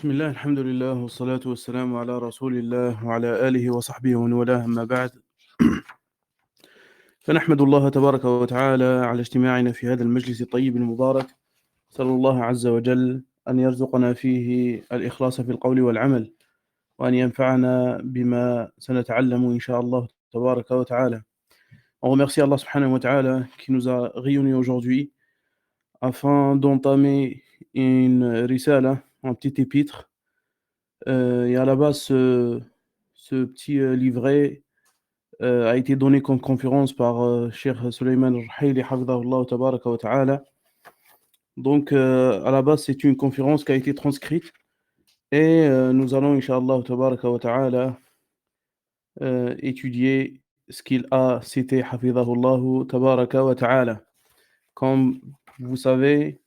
بسم الله الحمد لله والصلاة والسلام على رسول الله وعلى آله وصحبه ومن والاه أما بعد فنحمد الله تبارك وتعالى على اجتماعنا في هذا المجلس الطيب المبارك. نسأل الله عز وجل أن يرزقنا فيه الإخلاص في القول والعمل وأن ينفعنا بما سنتعلم إن شاء الله تبارك وتعالى. On remercie Allah subhanahu wa ta'ala qui nous a réunis aujourd'hui afin d'entamer une risala, un petit épître. Et à la base, ce petit livret a été donné comme conférence par Cheikh Suleiman Al-Rahili, hafidhahullah tabaraka wa ta'ala. Donc, à la base, c'est une conférence qui a été transcrite et nous allons, Inch'Allah tabaraka wa ta'ala, étudier ce qu'il a cité, hafidhahullah tabaraka wa ta'ala. Comme vous savez,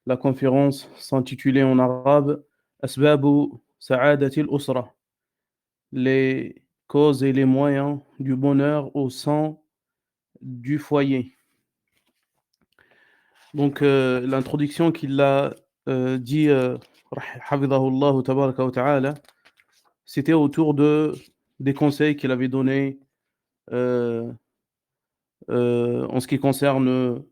la conférence s'intitulait en arabe Asbabu Sa'adatil Usra, les causes et les moyens du bonheur au sein du foyer. Donc, l'introduction qu'il a dit, hafidhahullah tabaraka wa ta'ala, c'était autour des conseils qu'il avait donnés euh, en ce qui concerne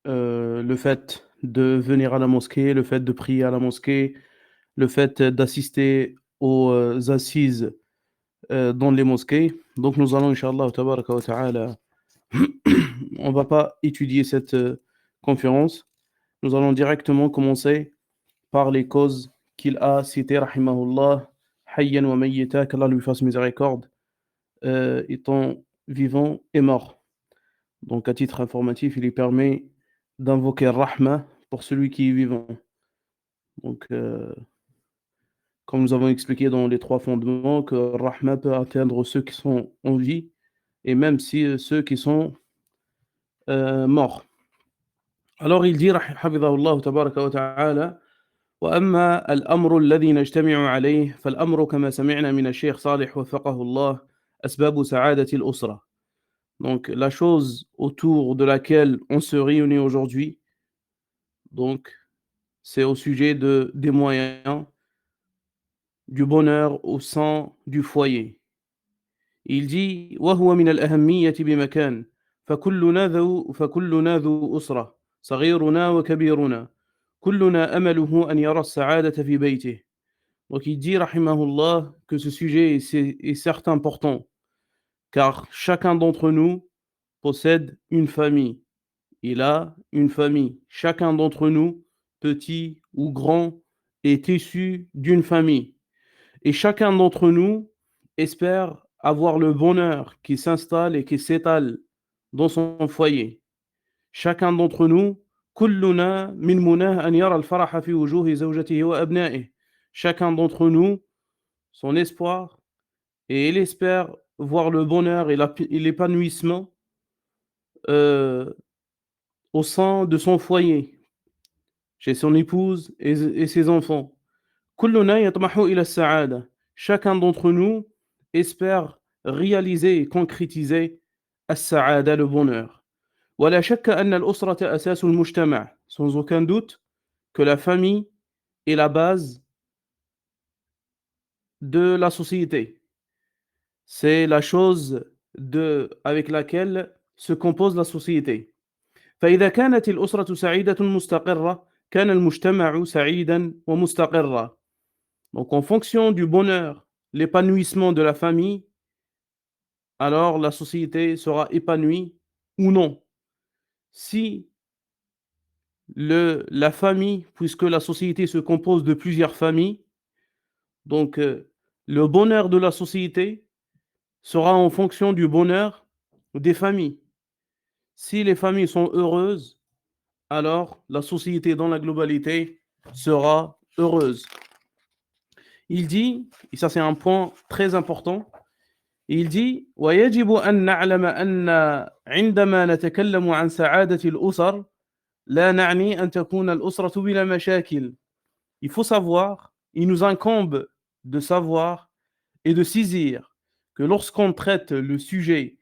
le fait de venir à la mosquée, le fait de prier à la mosquée, le fait d'assister aux assises dans les mosquées. Donc nous allons, Inch'Allah, tabaraka wa ta'ala, on ne va pas étudier cette conférence. Nous allons directement commencer par les causes qu'il a citées, rahimahullah, hayyan wa mayyita, qu'Allah lui fasse miséricorde, étant vivant et mort. Donc à titre informatif, il lui permet d'invoquer Rahma pour celui qui est vivant. Donc, comme nous avons expliqué dans les trois fondements, que Rahma peut atteindre ceux qui sont en vie et même si ceux qui sont morts. Alors il dit, hafidhahullah tabaraka wa ta'ala, وأما الأمر الذي نجتمع عليه فالأمر كما سمعنا من الشيخ صالح وفقه الله أسباب سعادة الأسرة. Donc la chose autour de laquelle on se réunit aujourd'hui, donc c'est au sujet des moyens du bonheur au sein du foyer. Il dit وهو من الأهمية بمكان فكلنا ذو أسرة صغيرنا وكبيرنا كلنا أمله أن يرى السعادة في بيته. Donc il dit rahimahullah que ce sujet est certes important car chacun d'entre nous possède une famille. Il a une famille. Chacun d'entre nous, petit ou grand, est issu d'une famille. Et chacun d'entre nous espère avoir le bonheur qui s'installe et qui s'étale dans son foyer. Chacun d'entre nous, كلنا من مناه أن يرى الفرح في وجوه زوجته وأبنائه. Chacun d'entre nous, son espoir, et il espère voir le bonheur et l'épanouissement au sein de son foyer, chez son épouse et ses enfants. كلنا يطمح إلى السعادة. Chacun d'entre nous espère réaliser et concrétiser السعادة, le bonheur. ولا شك أن الأسرة أساس المجتمع. Sans aucun doute que la famille est la base de la société. C'est la chose avec laquelle se compose la société. فإذا كانت الأسرة سعيدة مستقرة كان المجتمع سعيدا ومستقرا. Donc en fonction du bonheur, l'épanouissement de la famille, alors la société sera épanouie ou non. Si la famille, puisque la société se compose de plusieurs familles, donc le bonheur de la société sera en fonction du bonheur des familles. Si les familles sont heureuses, alors la société dans la globalité sera heureuse. Il dit, et ça c'est un point très important, il dit ويجب أن نعلم أن عندما نتكلم عن سعادة الأسر لا نعني أن تكون الأسرة بلا مشاكل. Il faut savoir, il nous incombe de savoir et de saisir que lorsqu'on traite le sujet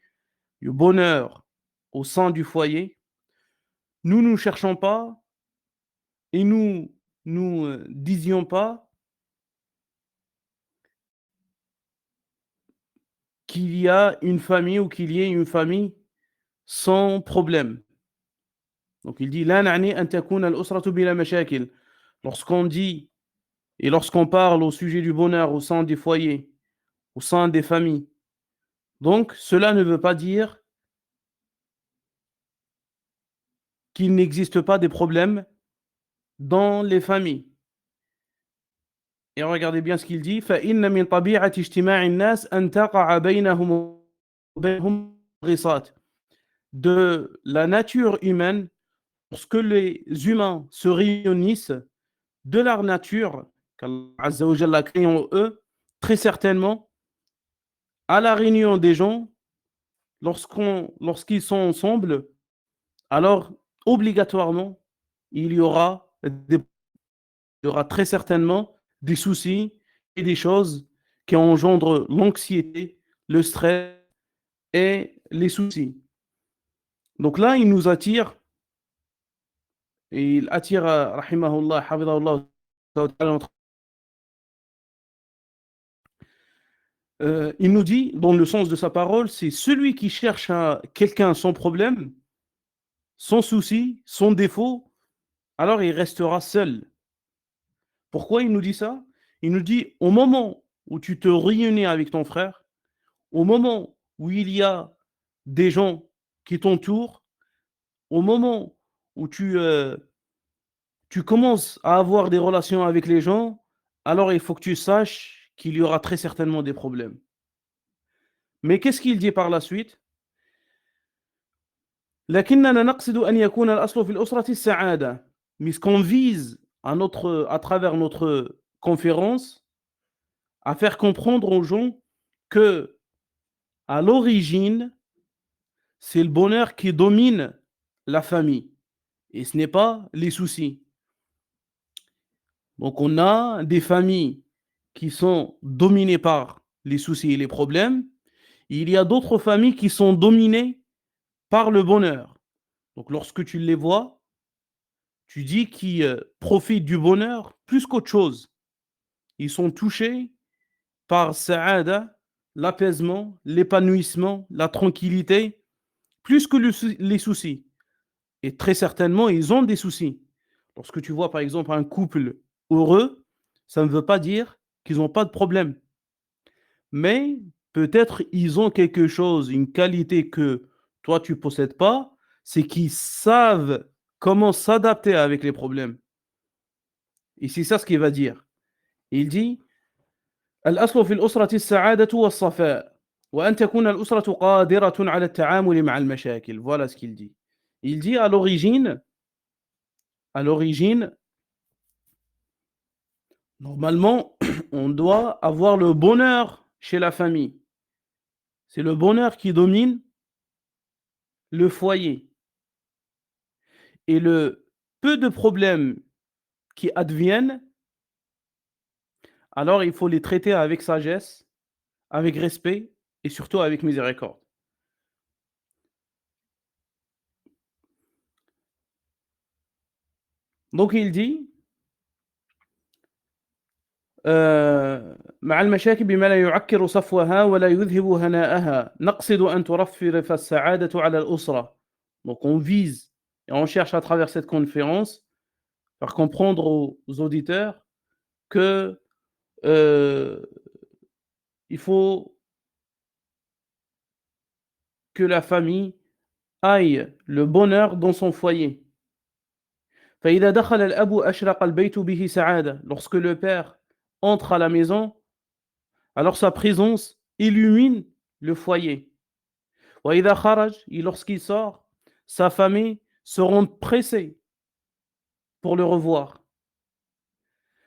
du bonheur au sein du foyer, nous ne cherchons pas et nous disions pas qu'il y a une famille ou qu'il y ait une famille sans problème. Donc il dit لا نعني أن تكون الأسرة بلا مشاكل. Lorsqu'on dit et lorsqu'on parle au sujet du bonheur au sein des foyers, au sein des familles, donc cela ne veut pas dire qu'il n'existe pas des problèmes dans les familles. Et regardez bien ce qu'il dit فإن من طبيعة اجتماع الناس أن تقع بينهم وبينهم غِصَات. De la nature humaine, lorsque les humains se réunissent, de leur nature, qu'Allah Azza wa Jalla a créé en eux, très certainement, à la réunion des gens, lorsqu'ils sont ensemble, alors obligatoirement, il y aura, il y aura très certainement des soucis et des choses qui engendrent l'anxiété, le stress et les soucis. Donc là, il nous attire, et il attire, rahimahullah, hafidahullah, il nous dit, dans le sens de sa parole, c'est celui qui cherche quelqu'un sans problème, sans souci, sans défaut, alors il restera seul. Pourquoi il nous dit ça? Il nous dit, au moment où tu te réunis avec ton frère, au moment où il y a des gens qui t'entourent, au moment où tu commences à avoir des relations avec les gens, alors il faut que tu saches qu'il y aura très certainement des problèmes. Mais qu'est-ce qu'il dit par la suite? لكننا نقصد أن يكون الأصل في الأسرة السعادة. Mais ce qu'on vise à travers notre conférence, à faire comprendre aux gens que, à l'origine, c'est le bonheur qui domine la famille et ce n'est pas les soucis. Donc on a des familles qui sont dominées par les soucis et les problèmes. Il y a d'autres familles qui sont dominées par le bonheur. Donc lorsque tu les vois, tu dis qu'ils profitent du bonheur plus qu'autre chose. Ils sont touchés par sa'ada, l'apaisement, l'épanouissement, la tranquillité, plus que les soucis. Et très certainement, ils ont des soucis. Lorsque tu vois par exemple un couple heureux, ça ne veut pas dire qu'ils n'ont pas de problème. Mais peut-être ils ont quelque chose, une qualité que toi tu ne possèdes pas, c'est qu'ils savent comment s'adapter avec les problèmes. Et c'est ça ce qu'il va dire. Il dit الأصل في الأسرة السعادة والصفاء وأن تكون الأسرة قادرة على التعامل مع المشاكل. Voilà ce qu'il dit. Il dit à l'origine, normalement, on doit avoir le bonheur chez la famille. C'est le bonheur qui domine le foyer. Et le peu de problèmes qui adviennent, alors il faut les traiter avec sagesse, avec respect et surtout avec miséricorde. Donc il dit مع المشاكل بما لا يعكر صفوها ولا يذهب هناءها نقصد أن ترفرف السعادة على الأسرة. Donc on vise et on cherche à travers cette conférence faire comprendre aux auditeurs que il faut que la famille aille le bonheur dans son foyer. فإذا دخل الأب أشرق البيت به سعادة. Lorsque le père entre à la maison, alors sa présence illumine le foyer. وإذا خرج, et lorsqu'il sort, sa famille se rend pressée pour le revoir.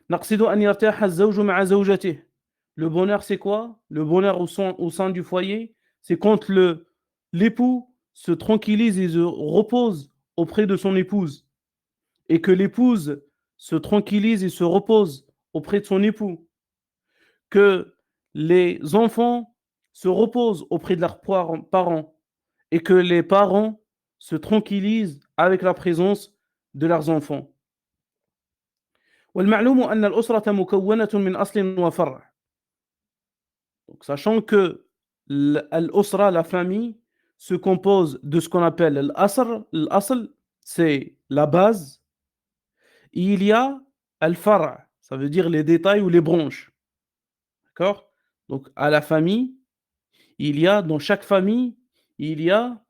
نقصد أن يرتاح الزوج مع زوجته. Le bonheur, c'est quoi? Le bonheur au sein du foyer, c'est quand l'époux se tranquillise et se repose auprès de son épouse. Et que l'épouse se tranquillise et se repose auprès de son époux. Que les enfants se reposent auprès de leurs parents. Et que les parents se tranquillisent avec la présence de leurs enfants. والمعلوم أن الأسرة مكونة من أصل وفرع. Donc, sachant que Al-Usra, la famille, se compose de ce qu'on appelle l'Asr. L'Asl, c'est la base. Il y a Al-Far', ça veut dire les détails ou les branches. D'accord? Donc, à la famille, dans chaque famille, il y a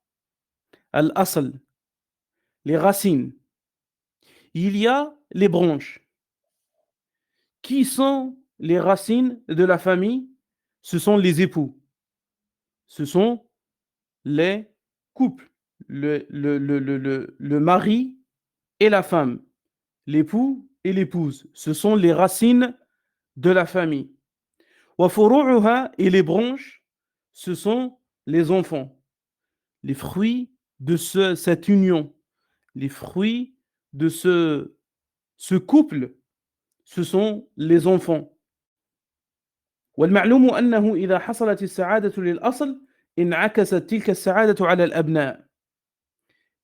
Al-Asl, les racines. Il y a les branches. Qui sont les racines de la famille? Ce sont les époux. Ce sont les couples. Le mari et la femme. L'époux et l'épouse. Ce sont les racines de la famille. وفروعها, et les branches, ce sont les enfants. Les fruits de cette union. Les fruits de ce couple, ce sont les enfants. والمعلوم أنه إذا حصلت السعادة للأصل انعكست تلك السعادة على الأبناء.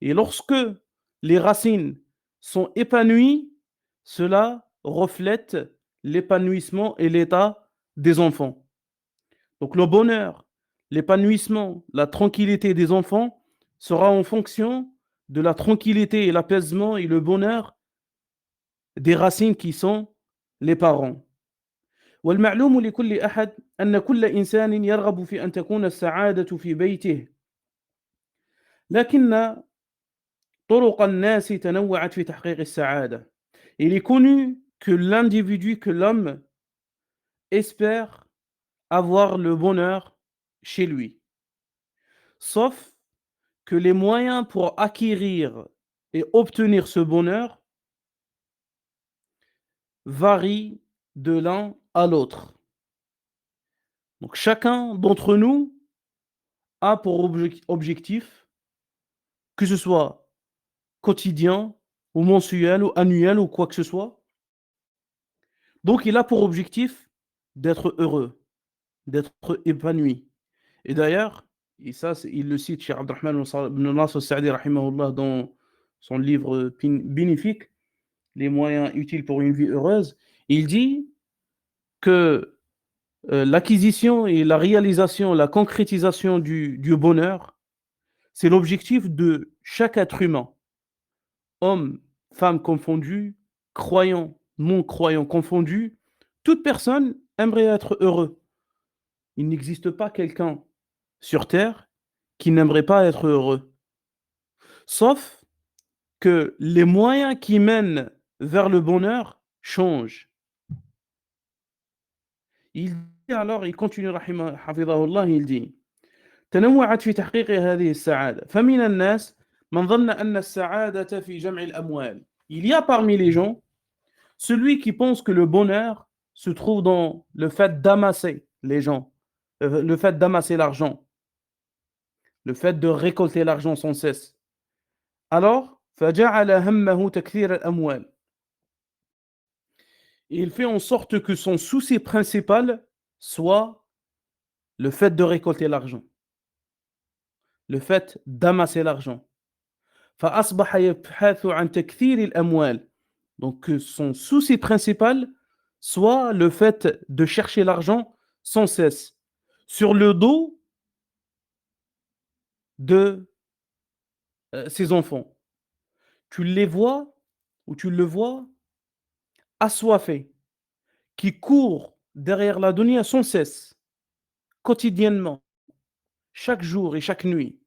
Et lorsque les racines sont épanouies, cela reflète l'épanouissement et l'état des enfants. Donc le bonheur, l'épanouissement, la tranquillité des enfants sera en fonction de la tranquillité et l'apaisement et le bonheur des racines qui sont les parents. والمعلوم لكل أحد أن كل إنسان يرغب في أن تكون السعادة في بيته، لكن طرق الناس تنوعت في تحقيق السعادة. Il est connu que l'individu, que l'homme espère avoir le bonheur chez lui. Sauf que les moyens pour acquérir et obtenir ce bonheur varient de l'un à l'autre. Donc chacun d'entre nous a pour objectif, que ce soit quotidien ou mensuel ou annuel ou quoi que ce soit. Donc il a pour objectif d'être heureux, d'être épanoui. Et d'ailleurs, et ça, il le cite chez Abdurrahman ibn Nasr al-Sa'di rahimahullah dans son livre bénéfique, Les moyens utiles pour une vie heureuse. Il dit que l'acquisition et la réalisation, la concrétisation du bonheur, c'est l'objectif de chaque être humain. Hommes, femmes confondus, croyants, non-croyants confondus, toute personne aimerait être heureux. Il n'existe pas quelqu'un sur Terre qui n'aimerait pas être heureux. Sauf que les moyens qui mènent vers le bonheur changent. Il dit alors, il continue, حفظه il dit تنوعت في تحقيق هذه السعادة فمن الناس من ظن أن السعادة في جمع الأموال. Il y a parmi les gens celui qui pense que le bonheur se trouve dans le fait d'amasser les gens, le fait d'amasser l'argent, le fait de récolter l'argent sans cesse. Alors, فجعل همه تكثير الأموال. Il fait en sorte que son souci principal soit le fait de récolter l'argent, le fait d'amasser l'argent. فأصبح يبحث عن تكثير الأموال. Donc que son souci principal soit le fait de chercher l'argent sans cesse, sur le dos de ses enfants. Tu les vois ou tu le vois assoiffé, qui court derrière la dunya sans cesse, quotidiennement, chaque jour et chaque nuit.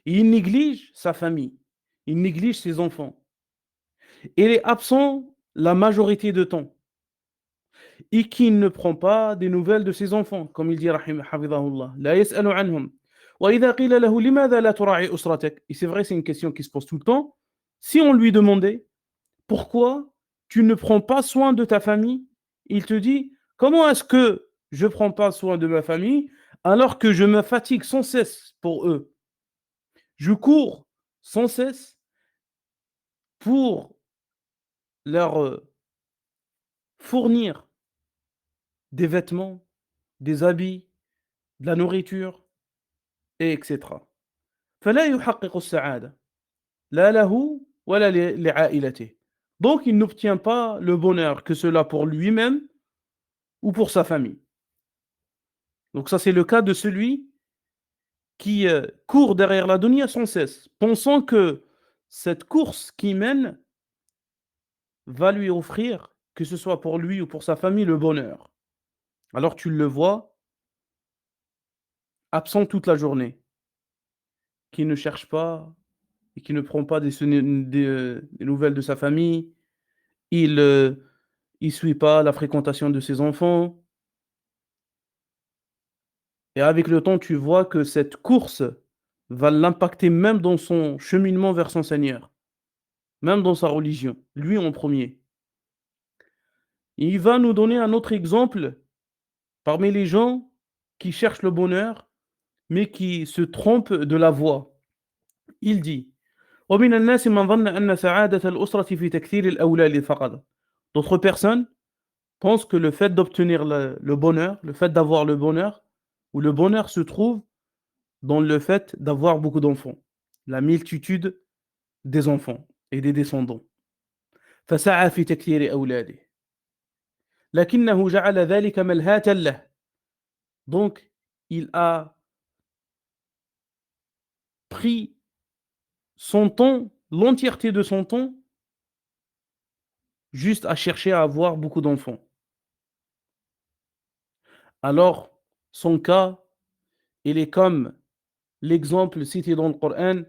Et il néglige sa famille, il néglige ses enfants. Il est absent la majorité de temps. Et qui ne prend pas des nouvelles de ses enfants, comme il dit حفظه لا يسأل عنهم وإذا قيل له لماذا لا تراعي أسرتك. Et c'est vrai, c'est une question qui se pose tout le temps. Si on lui demandait pourquoi tu ne prends pas soin de ta famille, il te dit comment est-ce que je ne prends pas soin de ma famille alors que je me fatigue sans cesse pour eux. Je cours sans cesse pour leur fournir des vêtements, des habits, de la nourriture, et etc. فلا يحقق السعادة لا له ولا لعائلته. Donc il n'obtient pas le bonheur, que cela pour lui-même ou pour sa famille. Donc ça, c'est le cas de celui qui court derrière la dunya sans cesse, pensant que cette course qui mène va lui offrir, que ce soit pour lui ou pour sa famille, le bonheur. Alors tu le vois absent toute la journée, qui ne cherche pas et qui ne prend pas des nouvelles de sa famille. Il suit pas la fréquentation de ses enfants. Et avec le temps, tu vois que cette course va l'impacter même dans son cheminement vers son Seigneur, même dans sa religion, lui en premier. Il va nous donner un autre exemple parmi les gens qui cherchent le bonheur, mais qui se trompent de la voie. Il dit: ومن الناس من ظن أن سعادة الأسرة في تكثير الأولاد فقط. D'autres personnes pensent que le fait d'obtenir le bonheur, le fait d'avoir le bonheur, ou le bonheur se trouve dans le fait d'avoir beaucoup d'enfants, la multitude des enfants et des descendants. فسعى في تكثير أولاده لكنه جعل ذلك ملهاة له. Donc, il a pris son temps, l'entièreté de son temps, juste à chercher à avoir beaucoup d'enfants. Alors, son cas, il est comme l'exemple cité dans le Coran: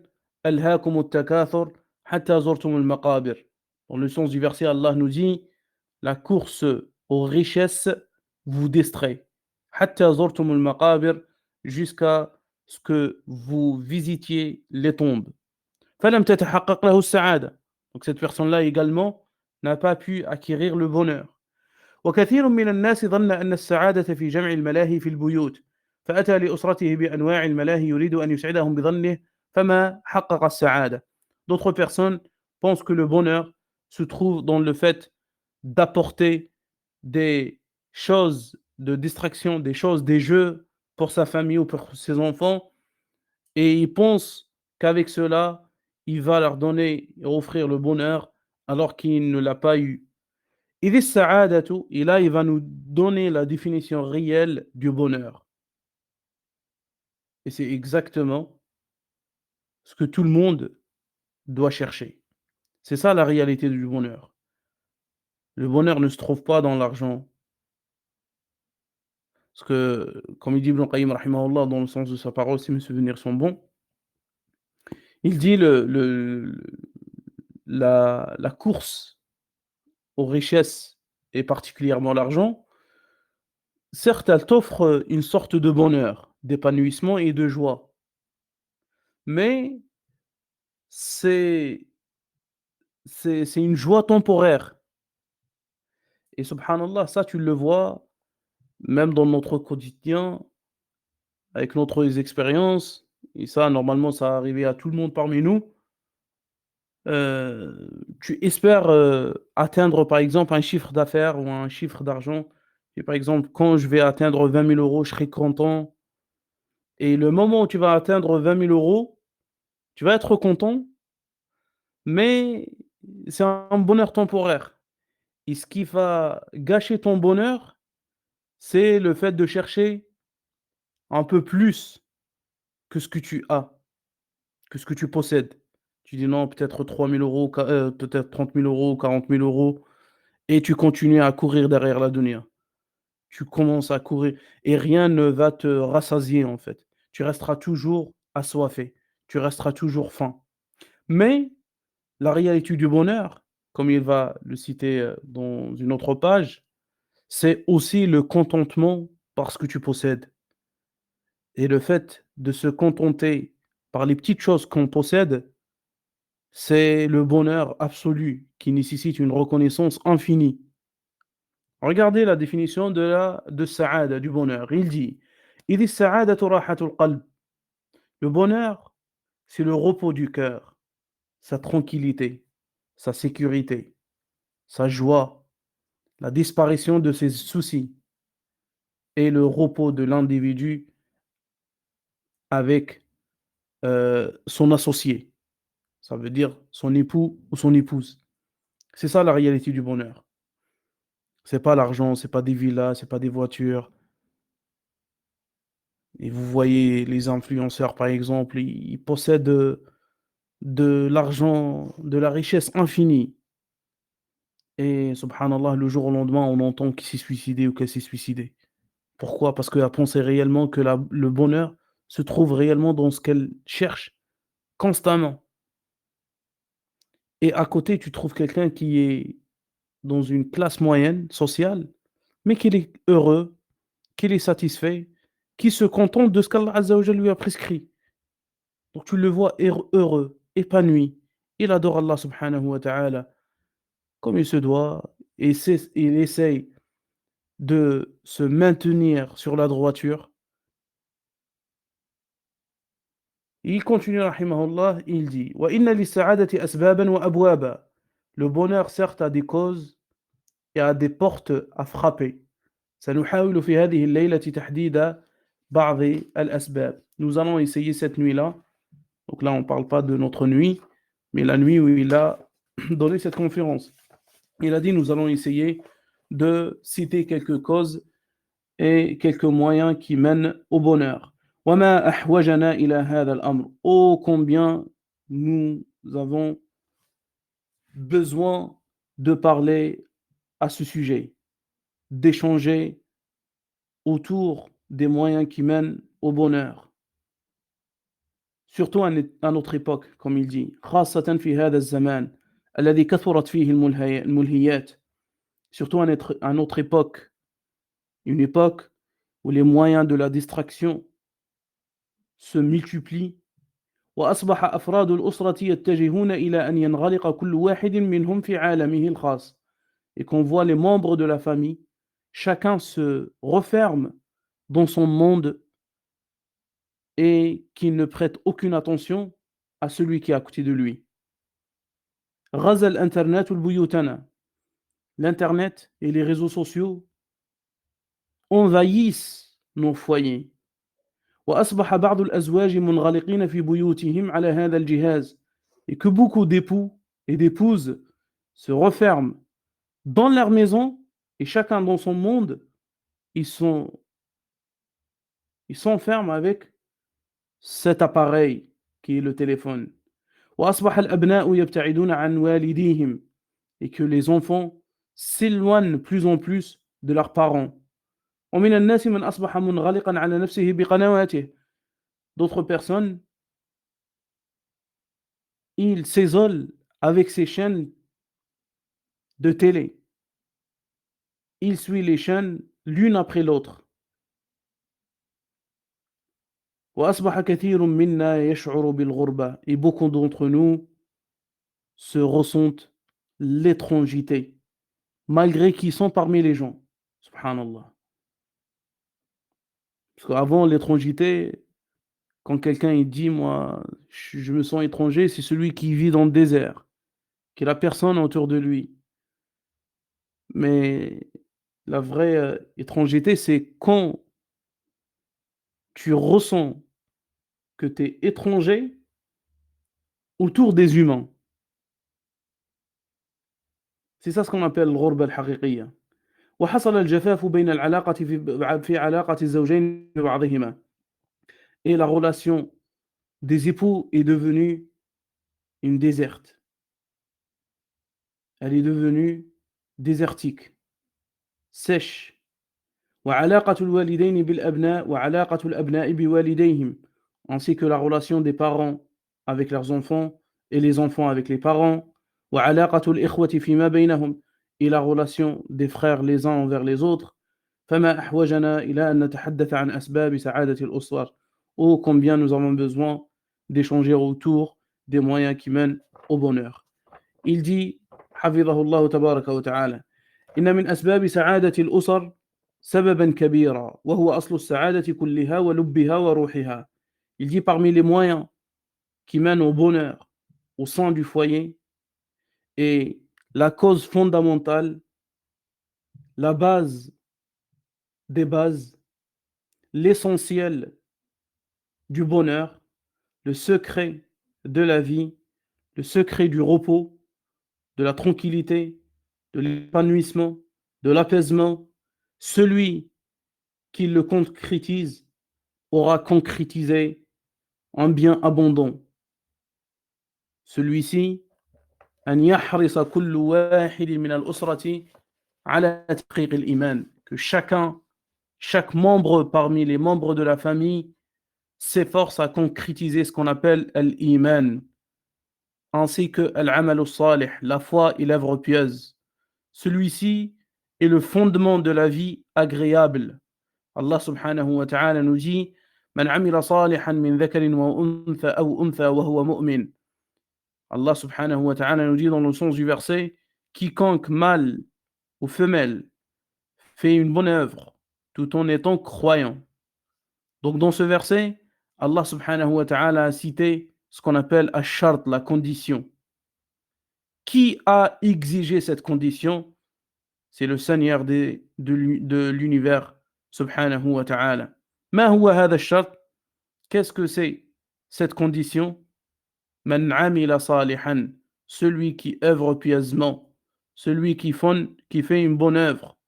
ألهاكم التكاثر حتى زرتم المقابر. Dans le sens du verset, Allah nous dit: la course aux richesses vous distrait. حتى زرتم المقابر, jusqu'à ce que vous visitiez les tombes. فلم تتحقق له السعادة. Donc cette personne-là également n'a pas pu acquérir le bonheur. وكثير من الناس ظن أن السعادة في جمع الملاهي في البيوت، فأتى لأسرته بأنواع الملاهي يريد أن يسعدهم بظنه فما حقق السعادة. D'autres personnes pensent que le bonheur se trouve dans le fait d'apporter des choses de distraction, des choses, des jeux pour sa famille ou pour ses enfants, et ils pensent qu'avec cela, il va leur donner et offrir le bonheur alors qu'il ne l'a pas eu. إذ السعادة, et là il va nous donner la définition réelle du bonheur. Et c'est exactement ce que tout le monde doit chercher. C'est ça la réalité du bonheur. Le bonheur ne se trouve pas dans l'argent. Parce que, comme il dit Ibn Qayyim rahimahullah, dans le sens de sa parole, si mes souvenirs sont bons, il dit la course aux richesses, et particulièrement l'argent, certes, elle t'offre une sorte de bonheur, d'épanouissement et de joie. Mais c'est c'est une joie temporaire. Et subhanallah, ça tu le vois même dans notre quotidien, avec notre expériences, et ça normalement ça arrivé à tout le monde parmi nous. Tu espères, atteindre par exemple un chiffre d'affaires ou un chiffre d'argent, et par exemple quand je vais atteindre 20 000 €, je serai content, et le moment où tu vas atteindre 20 000 €, tu vas être content, mais c'est un bonheur temporaire, et ce qui va gâcher ton bonheur, c'est le fait de chercher un peu plus que ce que tu as, que ce que tu possèdes. Tu dis: «Non, peut-être 3 000 €, peut-être 30 000 € ou 40 000 €», et tu continues à courir derrière la dunya. Tu commences à courir et rien ne va te rassasier, en fait. Tu resteras toujours assoiffé, tu resteras toujours faim. Mais la réalité du bonheur, comme il va le citer, dans une autre page, c'est aussi le contentement par ce que tu possèdes. Et le fait de se contenter par les petites choses qu'on possède, c'est le bonheur absolu qui nécessite une reconnaissance infinie. Regardez la définition de sa'ada, du bonheur. Il dit: إذ السعادة راحة القلب. Le bonheur, c'est le repos du cœur, sa tranquillité, sa sécurité, sa joie, la disparition de ses soucis et le repos de l'individu avec son associé. Ça veut dire son époux ou son épouse. C'est ça la réalité du bonheur. C'est pas l'argent, c'est pas des villas, c'est pas des voitures. Et vous voyez les influenceurs, par exemple, ils possèdent de l'argent, de la richesse infinie. Et subhanallah, le jour au lendemain, on entend qu'il s'est suicidé ou qu'elle s'est suicidée. Pourquoi? Parce qu'elle pensait réellement que le bonheur se trouve réellement dans ce qu'elle cherche constamment. Et à côté, tu trouves quelqu'un qui est dans une classe moyenne sociale, mais qu'il est heureux, qu'il est satisfait, qui se contente de ce qu'Allah Azza wa Jalla lui a prescrit. Donc tu le vois heureux, épanoui. Il adore Allah subhanahu wa ta'ala comme il se doit et il essaye de se maintenir sur la droiture. Il continue, rahimahullah, il dit وَإِنَّ لِلسَّعَادَةِ أَسْبَابًا وَأَبْوَابًا. Le bonheur, certes, a des causes et a des portes à frapper. سنحاول في هذه الليلة تحديد بعض الأسباب. Nous allons essayer cette nuit-là. Donc là, on ne parle pas de notre nuit, mais la nuit où il a donné cette conférence. Il a dit, nous allons essayer de citer quelques causes et quelques moyens qui mènent au bonheur. وَمَا أَحْوَجَنَا إِلَى هَذَا الْأَمْرِ. Oh, combien nous avons besoin de parler à ce sujet, d'échanger autour des moyens qui mènent au bonheur. Surtout à notre époque, comme il dit. خاصة في هذا الزمان الذي كثرت فيه الملهيات. Surtout à notre époque, une époque où les moyens de la distraction se multiplient. وأصبح أفراد الأسرة يتجهون إلى أن ينغلق كل واحد منهم في عالمه الخاص. Et qu'on voit les membres de la famille, chacun se referme dans son monde et qu'il ne prête aucune attention à celui qui est à côté de lui. غزا الإنترنت بيوتنا. L'Internet et les réseaux sociaux envahissent nos foyers. وأصبح بعض الأزواج منغلقين في بيوتهم على هذا الجهاز. Et que beaucoup d'époux et d'épouses se referment dans leur maison et chacun dans son monde, ils s'enferment avec cet appareil qui est le téléphone. وأصبح الأبناء يبتعدون عن والديهم. Et que les enfants s'éloignent de plus en plus de leurs parents. ومن الناس من أصبح منغلقا على نفسه بقنواته. D'autres personnes, ils s'isolent avec ces chaînes de télé. Ils suivent les chaînes l'une après l'autre. وأصبح كثير منا يشعر بالغربة. Et beaucoup d'entre nous se ressentent l'étrangeté, malgré qu'ils sont parmi les gens. Subhanallah. Parce qu'avant, l'étrangeté, quand quelqu'un il dit, moi, je me sens étranger, c'est celui qui vit dans le désert, qui n'a personne autour de lui. Mais la vraie étrangeté, c'est quand tu ressens que tu es étranger autour des humains. C'est ça ce qu'on appelle الغربة الحقيقية. وحصل الجفاف بين العلاقة في علاقة الزوجين ببعضهما. Et la relation des époux est devenue une déserte. Elle est devenue désertique, sèche. وعلاقة الوالدين بالأبناء وعلاقة الأبناء بوالديهم. Ainsi que la relation des parents avec leurs enfants et les enfants avec les parents. وعلاقة الإخوة فيما بينهم. Et la relation des frères les uns envers les autres. فما أحوجنا إلى أن نتحدث عن أسباب سعادة الأسر. Oh, combien nous avons besoin d'échanger autour des moyens qui mènent au bonheur. Il dit, حفظه الله تبارك وتعالى, إن من أسباب سعادة الأسر سببا كبيرا وهو أصل السعادة كلها ولبها وروحها. Il dit parmi les moyens qui mènent au bonheur au sein du foyer et la cause fondamentale, la base des bases, l'essentiel du bonheur, le secret de la vie, le secret du repos, de la tranquillité, de l'épanouissement, de l'apaisement, celui qui le concrétise, aura concrétisé un bien abondant. Celui-ci, أن يحرص كل واحد من الأسرة على تحقيق الإيمان, que chaque membre parmi les membres de la famille s'efforce à concrétiser ce qu'on appelle l'iman, ainsi que l'amal salih, la foi et l'œuvre pieuse. Celui-ci est le fondement de la vie agréable. Allah subhanahu wa ta'ala nous dit Man amila salihan min dhakarin wa untha aw untha wa huwa mu'min. Allah subhanahu wa ta'ala nous dit dans le sens du verset quiconque mâle ou femelle fait une bonne œuvre tout en étant croyant. Donc dans ce verset, Allah subhanahu wa ta'ala a cité ce qu'on appelle ash-shart, la condition. Qui a exigé cette condition? C'est le Seigneur de l'univers subhanahu wa ta'ala. Ma huwa hadha ash-shart? Qu'est-ce que c'est cette condition? Man amila salihan, celui qui œuvre pieusement, celui qui fait une bonne œuvre.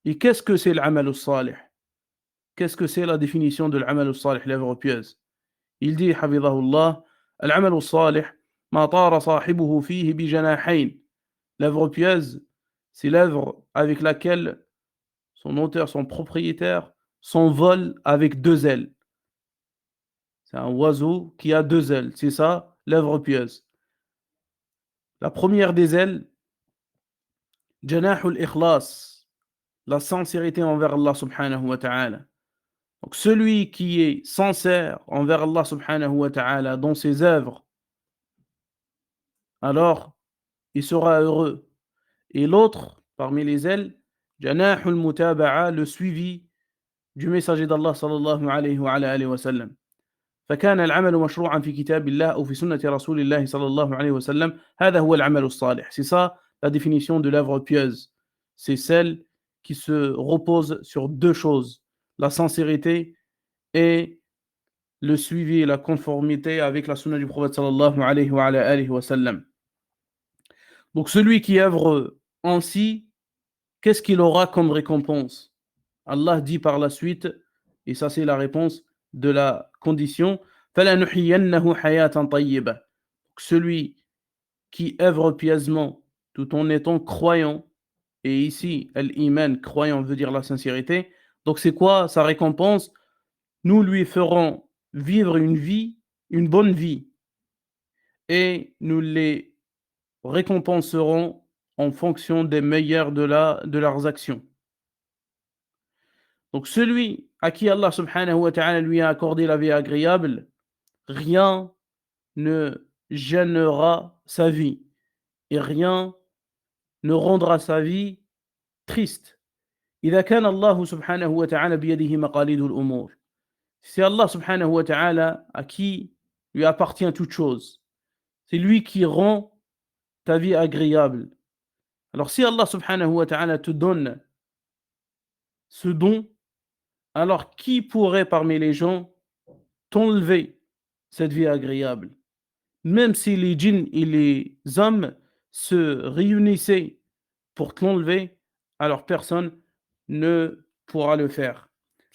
Et qu'est-ce que c'est l'amal salih? Qu'est-ce que c'est la définition de l'amal salih, l'œuvre pieuse? Il dit, hafidhahullah, l'amal salih, ma tara sahibuhu fihi bi janahayn. L'œuvre pieuse, c'est l'œuvre avec laquelle son auteur, son propriétaire, s'envole avec deux ailes. C'est un oiseau qui a deux ailes. C'est ça, l'œuvre pieuse. La première des ailes, janahul ikhlas, la sincérité envers Allah subhanahu wa ta'ala. Donc celui qui est sincère envers Allah subhanahu wa ta'ala dans ses œuvres, alors il sera heureux. Et l'autre, parmi les ailes, janahul mutaba'a, le suivi du messager d'Allah sallallahu alayhi wa alayhi wa sallam. فكان العمل مشروعا في كتاب الله أو في سنة رسول الله صلى الله عليه وسلم هذا هو العمل الصالح. C'est ça la définition de l'œuvre pieuse. C'est celle qui se repose sur deux choses, la sincérité et le suivi et la conformité avec la sunna du prophète sallallahu alayhi wa sallam. Donc celui qui œuvre ainsi, qu'est-ce qu'il aura comme récompense? Allah dit par la suite, et ça c'est la réponse de la condition, فَلَنُحْيِيَنَّهُ حَيَاةً طَيِّبَةً. Celui qui œuvre pieusement tout en étant croyant, et ici, l'iman, croyant veut dire la sincérité, donc c'est quoi sa récompense? Nous lui ferons vivre une vie, une bonne vie, et nous les récompenserons en fonction des meilleurs de leurs actions. Donc celui à qui Allah subhanahu wa ta'ala lui a accordé la vie agréable, rien ne gênera sa vie et rien ne rendra sa vie triste. إذا كان الله سبحانه وتعالى بيده مقاليد الأمور. C'est Allah subhanahu wa ta'ala à qui lui appartient toute chose. C'est lui qui rend ta vie agréable. Alors si Allah subhanahu wa ta'ala te donne ce don, alors qui pourrait parmi les gens t'enlever cette vie agréable? Même si les djinns et les hommes se réunissaient pour te l'enlever, alors personne ne pourra le faire.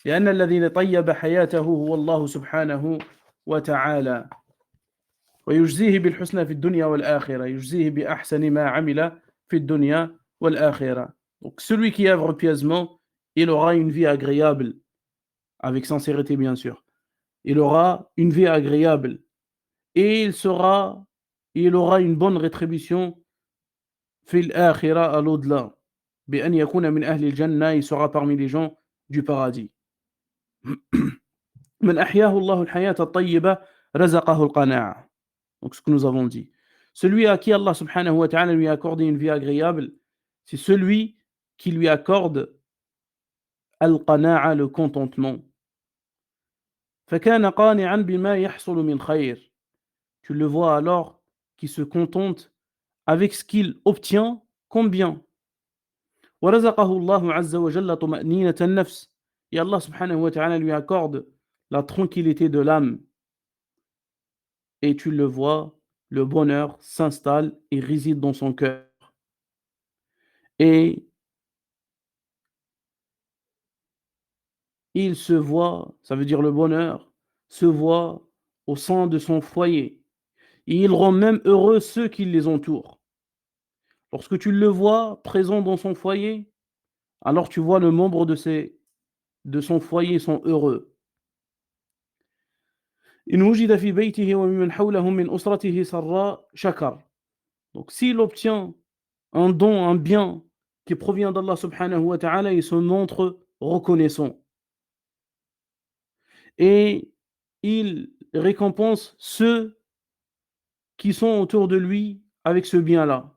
لأن الذي طيب حياته هو الله سبحانه وتعالى ويجزيه بالحسنى في الدنيا والآخرة يجزيه بأحسن ما عمل في الدنيا والآخرة. Donc celui qui œuvre pieusement, il aura une vie agréable, avec sincérité bien sûr. Il aura une vie agréable et il aura une bonne rétribution في الآخرة, à l'au-delà. بأن يكون من أهل الجنة, il sera parmi les gens du paradis. من أحياه الله الحياة الطيبة رزقه القناعة. Donc ce que nous avons dit. Celui à qui Allah subhanahu wa ta'ala lui a accordé une vie agréable, c'est celui qui lui accorde al-qana'a, le contentement. فكان قانعا بما يحصل من خير. Tu le vois alors qui se contente avec ce qu'il obtient comme bien. ورزقه الله عز وجل طمأنينة النفس. Et Allah subhanahu wa ta'ala lui accorde la tranquillité de l'âme. Et tu le vois, le bonheur s'installe et réside dans son cœur. Et il se voit, ça veut dire le bonheur, se voit au sein de son foyer. Et il rend même heureux ceux qui les entourent. Lorsque tu le vois présent dans son foyer, alors tu vois le membre de son foyer sont heureux. إن وجد في بيته وممن حوله من أسرته سراء شكر. Donc s'il obtient un don, un bien qui provient d'Allah subhanahu wa ta'ala, il se montre reconnaissant. Et il récompense ceux qui sont autour de lui avec ce bien-là.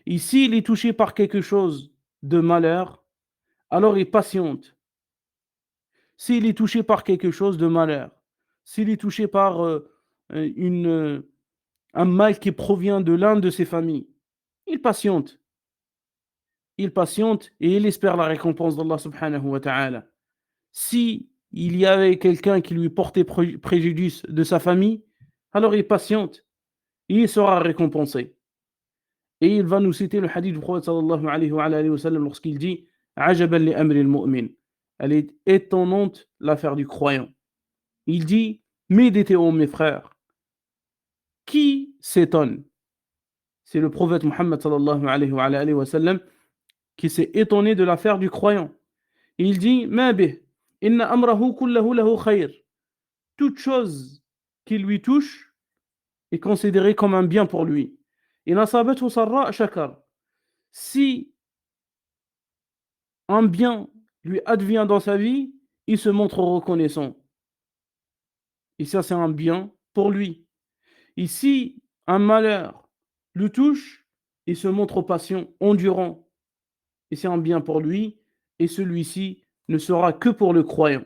Et s'il est touché par quelque chose de malheur, alors il patiente. S'il est touché par quelque chose de malheur, s'il est touché par un mal qui provient de l'un de ses familles, il patiente. Il patiente et il espère la récompense d'Allah subhanahu wa ta'ala. Si il y avait quelqu'un qui lui portait préjudice de sa famille, alors il patiente et il sera récompensé. Et il va nous citer le hadith du prophète sallallahu alayhi wa sallam lorsqu'il dit Ajaban li amri al-mu'min. Elle est étonnante l'affaire du croyant. Il dit méditez-vous mes frères. Qui s'étonne? C'est le prophète Muhammad sallallahu alayhi wa sallam qui s'est étonné de l'affaire du croyant. Et il dit Ma bih, inna amrahu kullahu lahu khayr. Toute chose qui lui touche est considérée comme un bien pour lui. In asabathu sarra shakar. Si un bien lui advient dans sa vie, il se montre reconnaissant. Et ça, c'est un bien pour lui. Et si un malheur le touche, il se montre patient, endurant. Et c'est un bien pour lui. Et celui-ci ne sera que pour le croyant.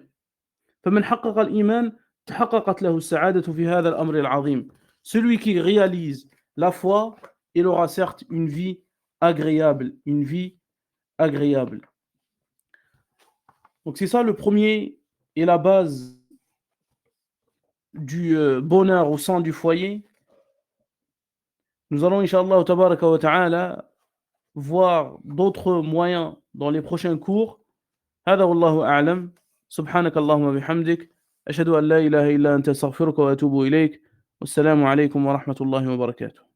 فمن حقق الإيمان تحققت له السعادة في هذا الأمر العظيم. Celui qui réalise la foi, il aura certes une vie agréable, une vie agréable. Donc c'est ça le premier et la base du bonheur au sein du foyer. Nous allons, Inch'Allah, tabaraka wa ta'ala, voir d'autres moyens dans les prochains cours. هذا والله أعلم. سبحانك اللهم وبحمدك أشهد أن لا إله إلا أنت أستغفرك وأتوب إليك والسلام عليكم ورحمة الله وبركاته.